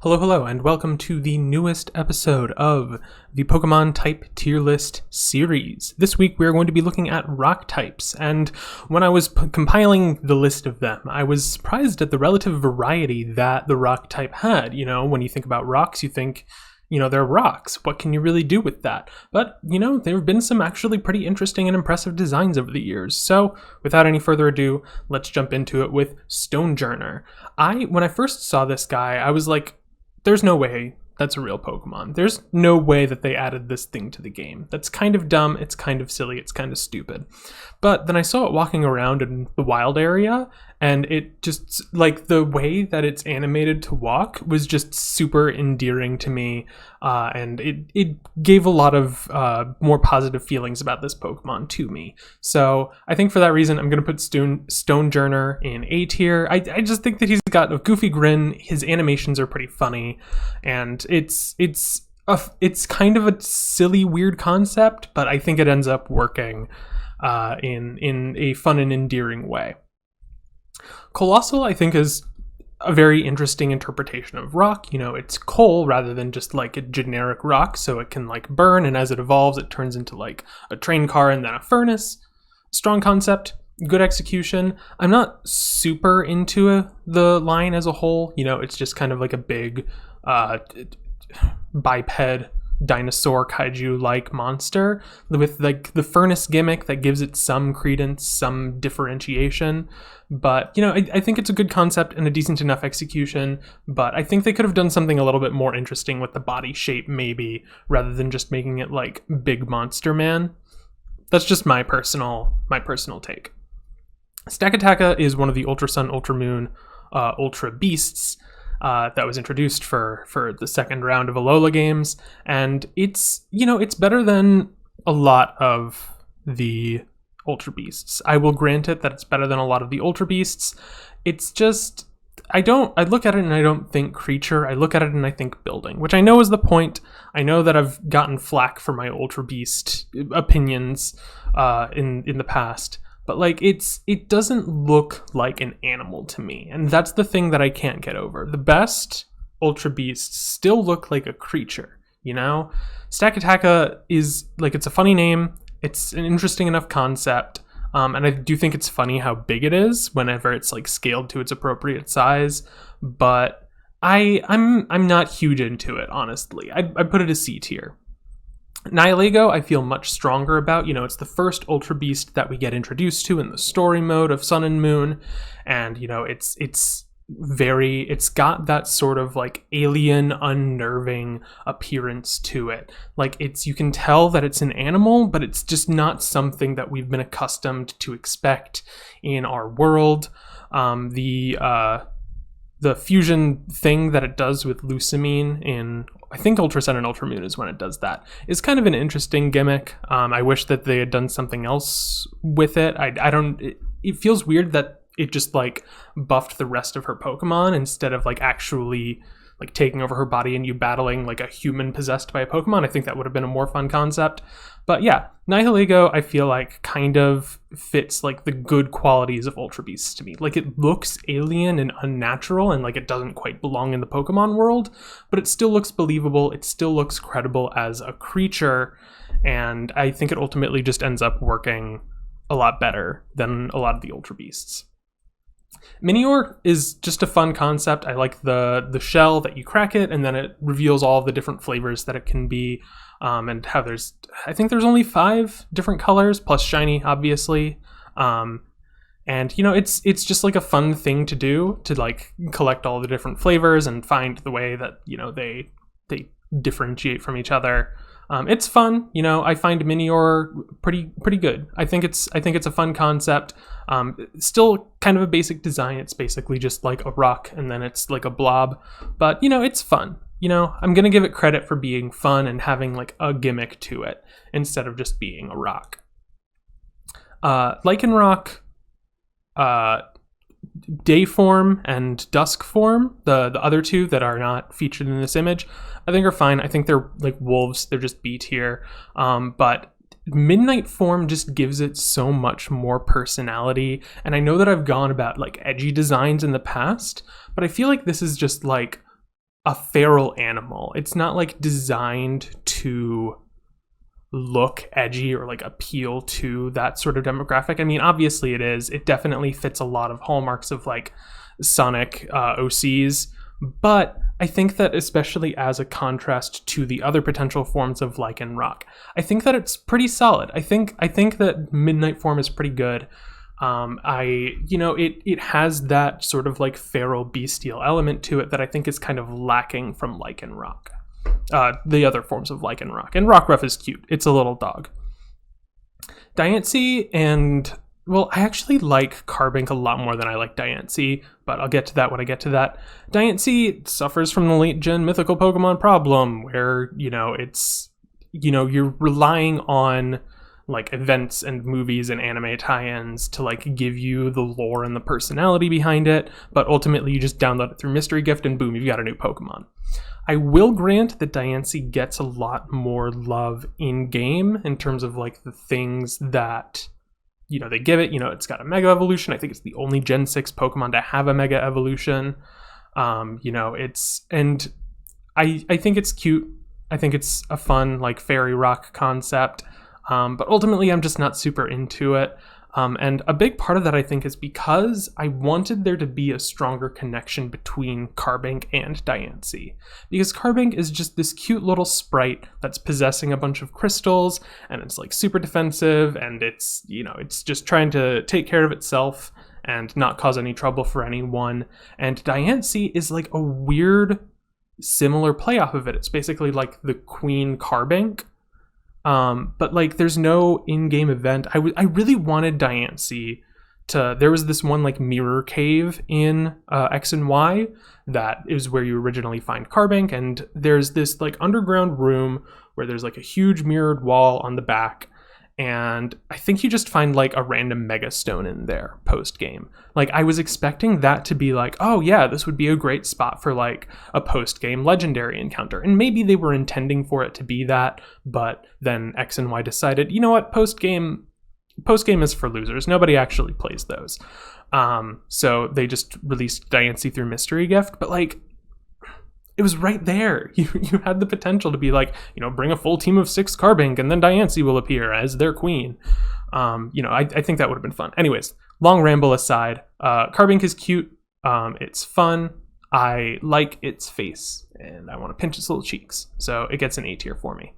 Hello, and welcome to the newest episode of the Pokemon Type Tier List series. This week we are going to be looking at rock types, and when I was compiling the list of them, I was surprised at the relative variety that the rock type had. You know, when you think about rocks, you think, they're rocks. What can you really do with that? But, there have been some actually pretty interesting and impressive designs over the years. So, without any further ado, let's jump into it with Stonejourner. When I first saw this guy, I was like, there's no way that's a real Pokemon. There's no way that they added this thing to the game. That's kind of dumb, it's kind of silly, it's kind of stupid. But then I saw it walking around in the wild area, and it just, like, the way that it's animated to walk was just super endearing to me, and it gave a lot of more positive feelings about this Pokemon to me. So I think for that reason, I'm going to put Stonejourner in A tier. I just think that he's got a goofy grin, his animations are pretty funny, and it's kind of a silly, weird concept, but I think it ends up working in a fun and endearing way. Colossal, I think, is a very interesting interpretation of rock. It's coal rather than just like a generic rock, so it can like burn, and as it evolves, it turns into like a train car and then a furnace. Strong concept, good execution. I'm not super into the line as a whole. It's just kind of like a big biped dinosaur kaiju-like monster with like the furnace gimmick that gives it some credence, some differentiation. But I think it's a good concept and a decent enough execution, but I think they could have done something a little bit more interesting with the body shape, maybe, rather than just making it like Big Monster Man. That's just my personal take. Stakataka is one of the Ultra Sun, Ultra Moon, Ultra Beasts that was introduced for the second round of Alola games, and it's better than a lot of the Ultra Beasts. I will grant it that it's better than a lot of the Ultra Beasts. It's just, I look at it and I don't think creature, I look at it and I think building, which I know is the point. I know that I've gotten flack for my Ultra Beast opinions in the past, but like it doesn't look like an animal to me, and that's the thing that I can't get over. The best Ultra Beasts still look like a creature, Stakataka is like, it's a funny name, it's an interesting enough concept, and I do think it's funny how big it is whenever it's like scaled to its appropriate size, but I'm not huge into it, honestly. I put it a C tier. Nihilego, I feel much stronger about. It's the first Ultra Beast that we get introduced to in the story mode of Sun and Moon, and it's got that sort of like alien, unnerving appearance to it. Like, you can tell that it's an animal, but it's just not something that we've been accustomed to expect in our world. The fusion thing that it does with Lusamine in, I think, Ultra Sun and Ultra Moon is when it does that, is kind of an interesting gimmick. I wish that they had done something else with it. It feels weird that it just like buffed the rest of her Pokemon instead of like actually like taking over her body and you battling like a human possessed by a Pokemon. I think that would have been a more fun concept. But yeah, Nihilego, I feel like, kind of fits like the good qualities of Ultra Beasts to me. Like, it looks alien and unnatural, and like it doesn't quite belong in the Pokemon world, but it still looks believable, it still looks credible as a creature, and I think it ultimately just ends up working a lot better than a lot of the Ultra Beasts. Minior is just a fun concept. I like the shell that you crack it, and then it reveals all of the different flavors that it can be, and how I think there's only 5 different colors, plus shiny, obviously. And it's just like a fun thing to do, to like collect all the different flavors and find the way that they differentiate from each other. It's fun. I find Minior pretty good. I think it's a fun concept. Still kind of a basic design. It's basically just like a rock and then it's like a blob, but it's fun. I'm gonna give it credit for being fun and having like a gimmick to it instead of just being a rock. Lycanroc, Day form and Dusk form, the other two that are not featured in this image, I think are fine. I think they're like wolves, they're just B tier. But Midnight form just gives it so much more personality, and I know that I've gone about like edgy designs in the past, but I feel like this is just like a feral animal. It's not like designed to look edgy or like appeal to that sort of demographic. I mean, obviously it is. It definitely fits a lot of hallmarks of like Sonic OCs, but I think that especially as a contrast to the other potential forms of Lycan Rock, I think that it's pretty solid. I think that Midnight form is pretty good. It has that sort of like feral bestial element to it that I think is kind of lacking from Lycan Rock. The other forms of Lycan Rock. And Rockruff is cute. It's a little dog. Diancie and... Well, I actually like Carbink a lot more than I like Diancie, but I'll get to that when I get to that. Diancie suffers from the late-gen mythical Pokemon problem, where, it's... you're relying on like events and movies and anime tie-ins to like give you the lore and the personality behind it, but ultimately you just download it through Mystery Gift and boom, you've got a new Pokemon. I will grant that Diancie gets a lot more love in-game in terms of like the things that, they give it. It's got a Mega Evolution. I think it's the only Gen 6 Pokemon to have a Mega Evolution. I think it's cute. I think it's a fun like fairy rock concept. But ultimately, I'm just not super into it. And a big part of that, I think, is because I wanted there to be a stronger connection between Carbink and Diancie. Because Carbink is just this cute little sprite that's possessing a bunch of crystals, and it's like super defensive, and it's just trying to take care of itself and not cause any trouble for anyone. And Diancie is like a weird, similar play off of it. It's basically like the Queen Carbink. But like there's no in-game event. I really wanted Diancie to... There was this one like mirror cave in X and Y that is where you originally find Carbink, and there's this like underground room where there's like a huge mirrored wall on the back, and I think you just find like a random Mega Stone in there post-game. Like I was expecting that to be like, oh yeah, this would be a great spot for like a post-game legendary encounter. And maybe they were intending for it to be that, but then X and Y decided, you know what, post-game is for losers. Nobody actually plays those. So they just released Diancie through Mystery Gift, but like it was right there. You had the potential to be like, bring a full team of 6 Carbink and then Diancie will appear as their queen. I think that would have been fun. Anyways, long ramble aside, Carbink is cute. It's fun. I like its face and I want to pinch its little cheeks. So it gets an A tier for me.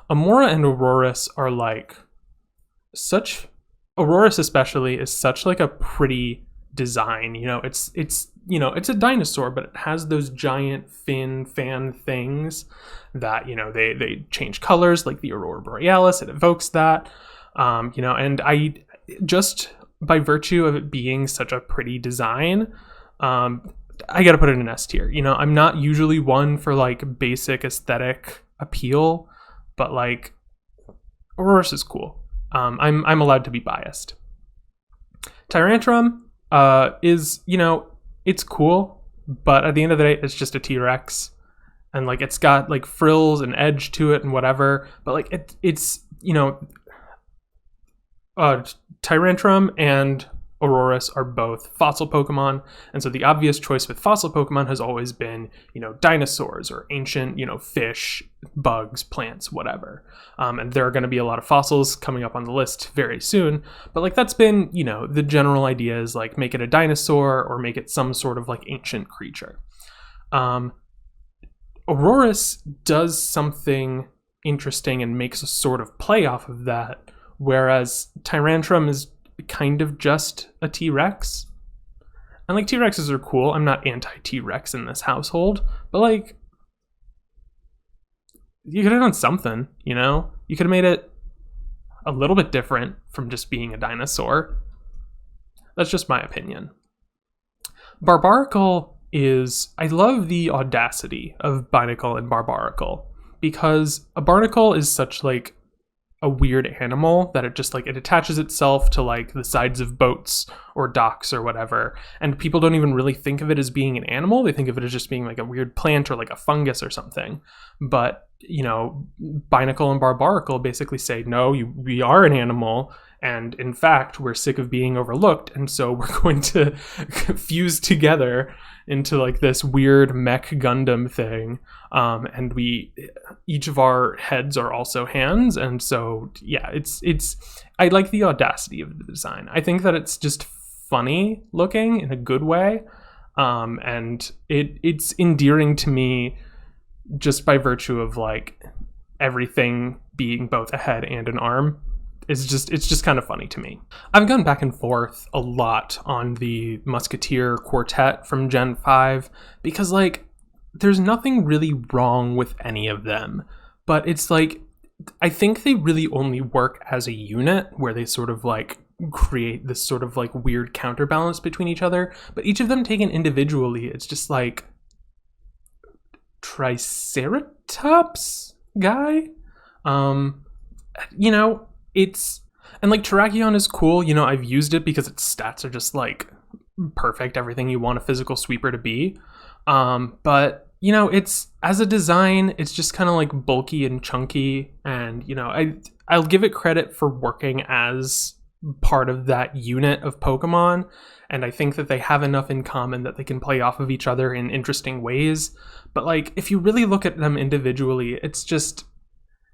Amora and Aurorus are like such... Aurorus especially is such like a pretty design. It's a dinosaur, but it has those giant fin fan things that, they change colors, like the Aurora Borealis. It evokes that, and I just, by virtue of it being such a pretty design, I gotta put it in S tier. I'm not usually one for like basic aesthetic appeal, but like Aurorus is cool. I'm allowed to be biased. Tyrantrum is, it's cool, but at the end of the day, it's just a T-Rex, and like it's got like frills and edge to it and whatever. But like it's Tyrantrum and Aurorus are both fossil Pokemon, and so the obvious choice with fossil Pokemon has always been dinosaurs or ancient fish, bugs, plants, whatever. And there are going to be a lot of fossils coming up on the list very soon, but like that's been the general idea is like make it a dinosaur or make it some sort of like ancient creature. Aurorus does something interesting and makes a sort of play off of that, whereas Tyrantrum is kind of just a T-Rex. And like T-Rexes are cool. I'm not anti-T-Rex in this household, but like you could have done something, you could have made it a little bit different from just being a dinosaur. That's just my opinion. Barbaracle is... I love the audacity of Binacle and Barbaracle, because a barnacle is such like a weird animal that it just like it attaches itself to like the sides of boats or docks or whatever, and people don't even really think of it as being an animal. They think of it as just being like a weird plant or like a fungus or something. But Binacle and Barbaracle basically say, no, we are an animal, and in fact we're sick of being overlooked, and so we're going to fuse together into like this weird mech Gundam thing. And each of our heads are also hands. And so, yeah, I like the audacity of the design. I think that it's just funny looking in a good way. And it's endearing to me just by virtue of like everything being both a head and an arm. It's just kind of funny to me. I've gone back and forth a lot on the Musketeer quartet from Gen 5 because like there's nothing really wrong with any of them, but it's like I think they really only work as a unit where they sort of like create this sort of like weird counterbalance between each other, but each of them taken individually, it's just like Triceratops guy. You know, and like Terrakion is cool, you know, I've used it because its stats are just like perfect, everything you want a physical sweeper to be. But you know, it's as a design, it's just kind of like bulky and chunky, and you know, I'll give it credit for working as part of that unit of Pokemon, and I think that they have enough in common that they can play off of each other in interesting ways. But like if you really look at them individually,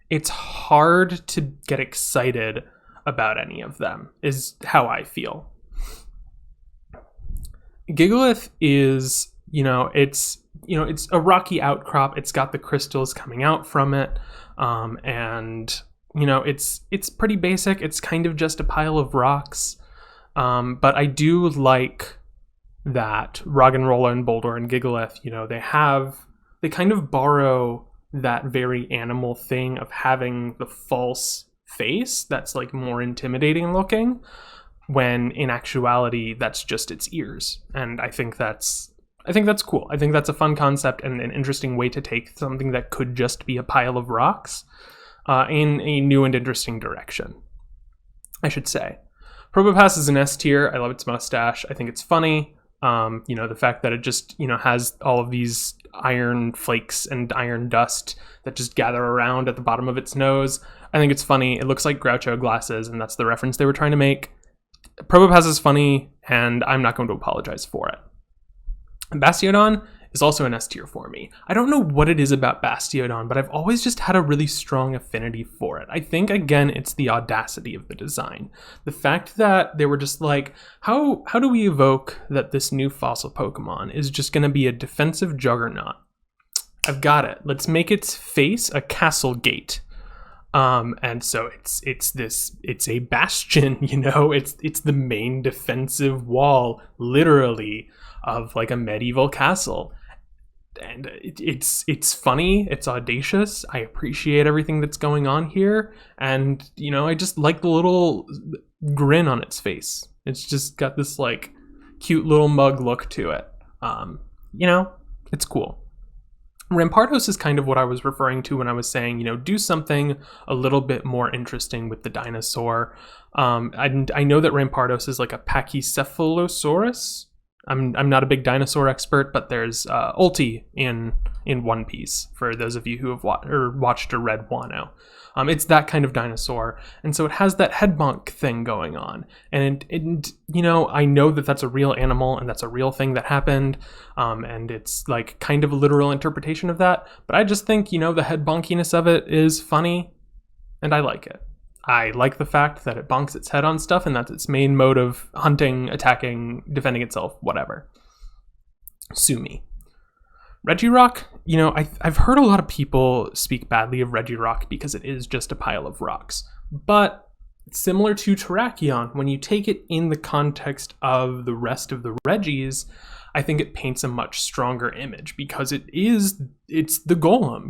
it's hard to get excited about any of them, is how I feel. Gigalith is, it's a rocky outcrop. It's got the crystals coming out from it. And, it's pretty basic. It's kind of just a pile of rocks. But I do like that Roggenrola and Boulder and Gigalith, they kind of borrow that very animal thing of having the false face that's like more intimidating looking, when in actuality that's just its ears. And I think that's cool. I think that's a fun concept and an interesting way to take something that could just be a pile of rocks in a new and interesting direction, I should say. Probopass is an S tier. I love its mustache. I think it's funny. The fact that it just, has all of these iron flakes and iron dust that just gather around at the bottom of its nose. I think it's funny. It looks like Groucho glasses, and that's the reference they were trying to make. Probopass is funny, and I'm not going to apologize for it. Bastiodon is also an S tier for me. I don't know what it is about Bastiodon, but I've always just had a really strong affinity for it. I think, again, it's the audacity of the design. The fact that they were just like, how do we evoke that this new fossil Pokemon is just going to be a defensive juggernaut? I've got it. Let's make its face a castle gate. And so it's a bastion, it's the main defensive wall, literally, of like a medieval castle. And it's funny, it's audacious. I appreciate everything that's going on here, and I just like the little grin on its face. It's just got this like cute little mug look to it. It's cool. Rampardos is kind of what I was referring to when I was saying, do something a little bit more interesting with the dinosaur. I know that Rampardos is like a Pachycephalosaurus. I'm not a big dinosaur expert, but there's Ulti in One Piece, for those of you who have watched or read Wano. It's that kind of dinosaur, and so it has that head bonk thing going on. And I know that that's a real animal, and that's a real thing that happened, and it's like kind of a literal interpretation of that. But I just think, the head bonkiness of it is funny, and I like it. I like the fact that it bonks its head on stuff, and that's its main mode of hunting, attacking, defending itself, whatever. Sue me. Regirock, I've heard a lot of people speak badly of Regirock because it is just a pile of rocks. But similar to Terrakion, when you take it in the context of the rest of the Regis, I think it paints a much stronger image, because it's the golem,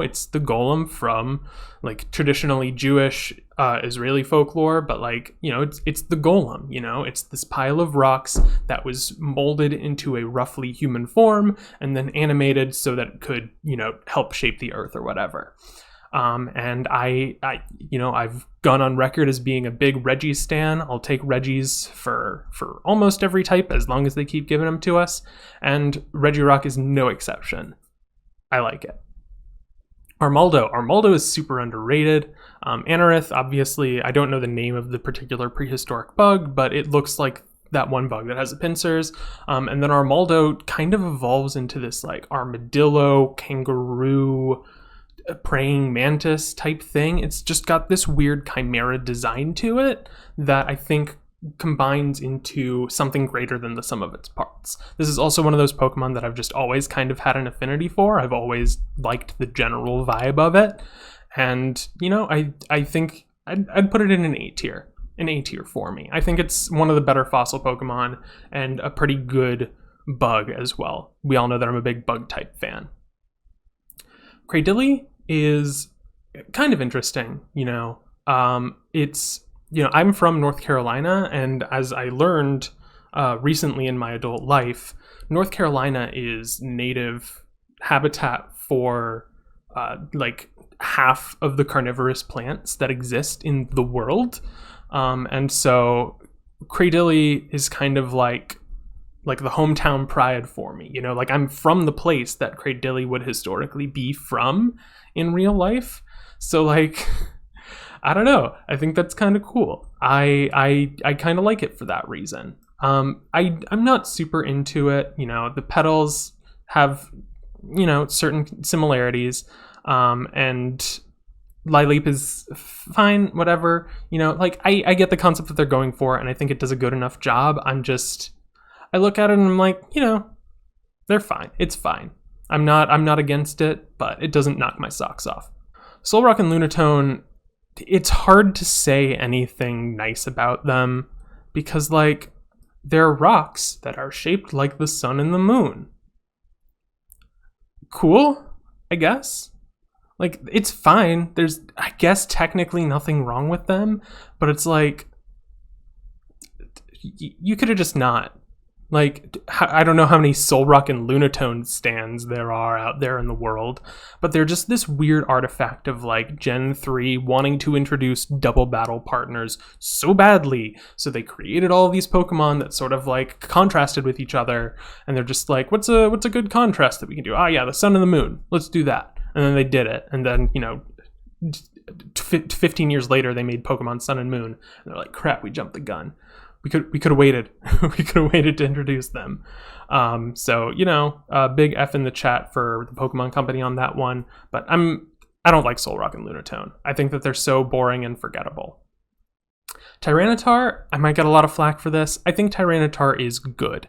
it's the golem from like traditionally Jewish Israeli folklore, but like, it's the golem, it's this pile of rocks that was molded into a roughly human form and then animated so that it could, help shape the earth or whatever. And I've gone on record as being a big Reggie stan. I'll take Reggies for almost every type, as long as they keep giving them to us. And Regirock is no exception. I like it. Armaldo is super underrated. Anorith, obviously, I don't know the name of the particular prehistoric bug, but it looks like that one bug that has the pincers. And then Armaldo kind of evolves into this like armadillo, kangaroo, praying mantis type thing. It's just got this weird chimera design to it that I think combines into something greater than the sum of its parts. This is also one of those Pokemon that I've just always kind of had an affinity for. I've always liked the general vibe of it. And, you know, I think I'd put it in an A tier. An A tier for me. I think it's one of the better fossil Pokemon and a pretty good bug as well. We all know that I'm a big bug type fan. Cradily is kind of interesting, you know. It's, you know, I'm from North Carolina, and as I learned recently in my adult life, North Carolina is native habitat for like half of the carnivorous plants that exist in the world. And so Cradily is kind of like the hometown pride for me, you know, like I'm from the place that Cradily would historically be from in real life. So like, I don't know. I think that's kind of cool. I kind of like it for that reason. I'm not super into it. You know, the petals have, you know, certain similarities. And Lileep is fine, whatever. You know, like I get the concept that they're going for, and I think it does a good enough job. I look at it and I'm like, you know, they're fine. It's fine. I'm not against it, but it doesn't knock my socks off. Solrock and Lunatone, it's hard to say anything nice about them because, like, they're rocks that are shaped like the sun and the moon. Cool, I guess. Like, it's fine. There's, I guess, technically nothing wrong with them, but it's like, you could have just not. Like, I don't know how many Solrock and Lunatone stands there are out there in the world, but they're just this weird artifact of, like, Gen 3 wanting to introduce double battle partners so badly. So they created all of these Pokemon that sort of, like, contrasted with each other, and they're just like, what's a good contrast that we can do? Ah, yeah, the sun and the moon. Let's do that. And then they did it. And then, you know, 15 years later, they made Pokemon Sun and Moon. And they're like, crap, we jumped the gun. We could have waited. We could have waited to introduce them. So, you know, big F in the chat for the Pokemon Company on that one. But I don't like Solrock and Lunatone. I think that they're so boring and forgettable. Tyranitar, I might get a lot of flack for this. I think Tyranitar is good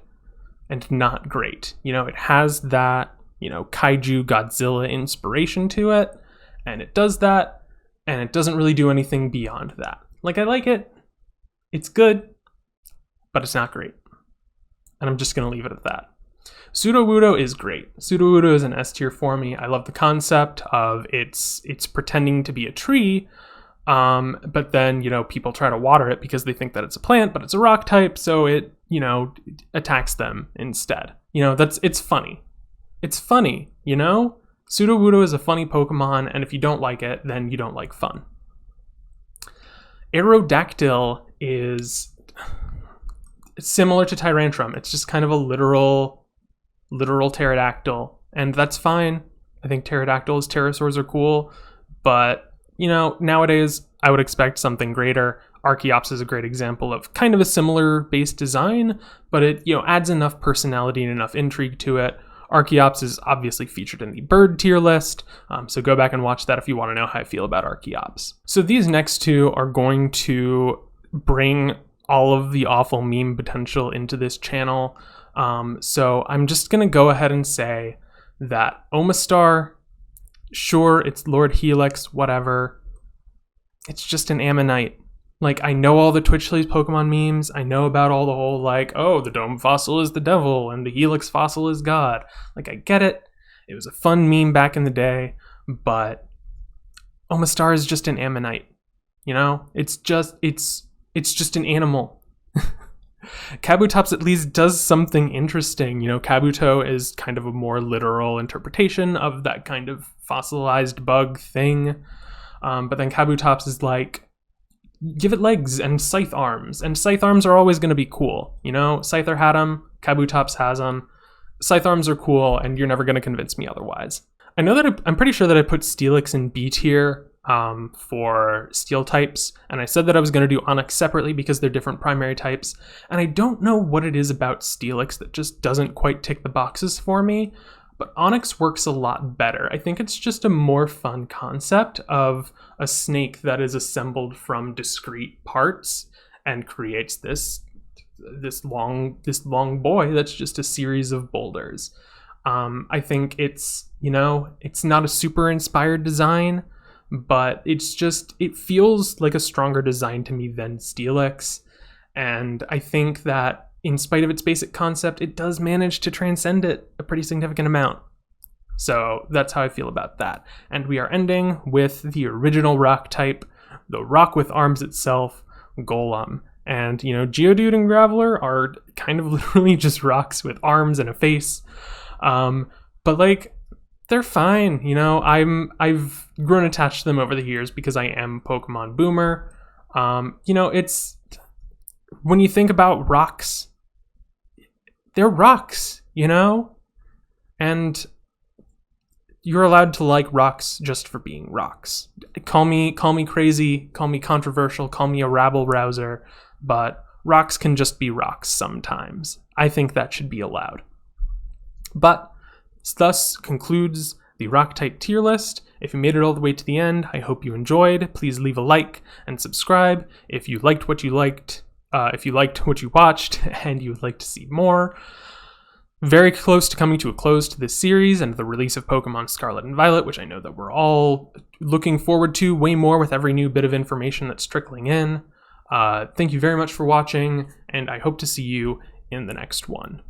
and not great. You know, it has that, you know, Kaiju Godzilla inspiration to it, and it does that, and it doesn't really do anything beyond that. Like, I like it. It's good. But it's not great. And I'm just going to leave it at that. Sudowoodo is great. Sudowoodo is an S tier for me. I love the concept of it's pretending to be a tree, but then, you know, people try to water it because they think that it's a plant, but it's a rock type, so it, you know, attacks them instead. You know, it's funny. It's funny, you know? Sudowoodo is a funny Pokemon, and if you don't like it, then you don't like fun. Aerodactyl is similar to Tyrantrum. It's just kind of a literal pterodactyl, and that's fine. I think pterodactyls, pterosaurs are cool, but, you know, nowadays I would expect something greater. Archeops is a great example of kind of a similar base design, but it, you know, adds enough personality and enough intrigue to it. Archeops is obviously featured in the bird tier list, so go back and watch that if you want to know how I feel about Archeops. So these next two are going to bring all of the awful meme potential into this channel. So I'm just going to go ahead and say that Omastar, sure, it's Lord Helix, whatever. It's just an Ammonite. Like, I know all the Twitchley's Pokemon memes. I know about all the whole, like, oh, the Dome Fossil is the devil and the Helix Fossil is God. Like, I get it. It was a fun meme back in the day, but Omastar is just an Ammonite. You know? It's just an animal. Kabutops at least does something interesting. You know, Kabuto is kind of a more literal interpretation of that kind of fossilized bug thing. But then Kabutops is like, give it legs and scythe arms. And scythe arms are always going to be cool. You know, Scyther had them. Kabutops has them. Scythe arms are cool, and you're never going to convince me otherwise. I know that I'm pretty sure that I put Steelix in B tier. for steel types, and I said that I was going to do Onyx separately because they're different primary types, and I don't know what it is about Steelix that just doesn't quite tick the boxes for me, but Onyx works a lot better. I think it's just a more fun concept of a snake that is assembled from discrete parts and creates this long boy that's just a series of boulders. I think it's not a super inspired design, but it feels like a stronger design to me than Steelix. And I think that in spite of its basic concept, it does manage to transcend it a pretty significant amount. So that's how I feel about that. And we are ending with the original rock type, the rock with arms itself, Golem. And, Geodude and Graveler are kind of literally just rocks with arms and a face. But they're fine. I've grown attached to them over the years because I am Pokemon boomer. It's when you think about rocks, they're rocks, and you're allowed to like rocks just for being rocks. Call me crazy, call me controversial, call me a rabble rouser, but rocks can just be rocks sometimes. I think that should be allowed. But thus concludes the rock type tier list. If you made it all the way to the end, I hope you enjoyed. Please leave a like and subscribe if you liked what you liked. If you liked what you watched and you would like to see more. Very close to coming to a close to this series and the release of Pokemon Scarlet and Violet, which I know that we're all looking forward to way more with every new bit of information that's trickling in. Thank you very much for watching, and I hope to see you in the next one.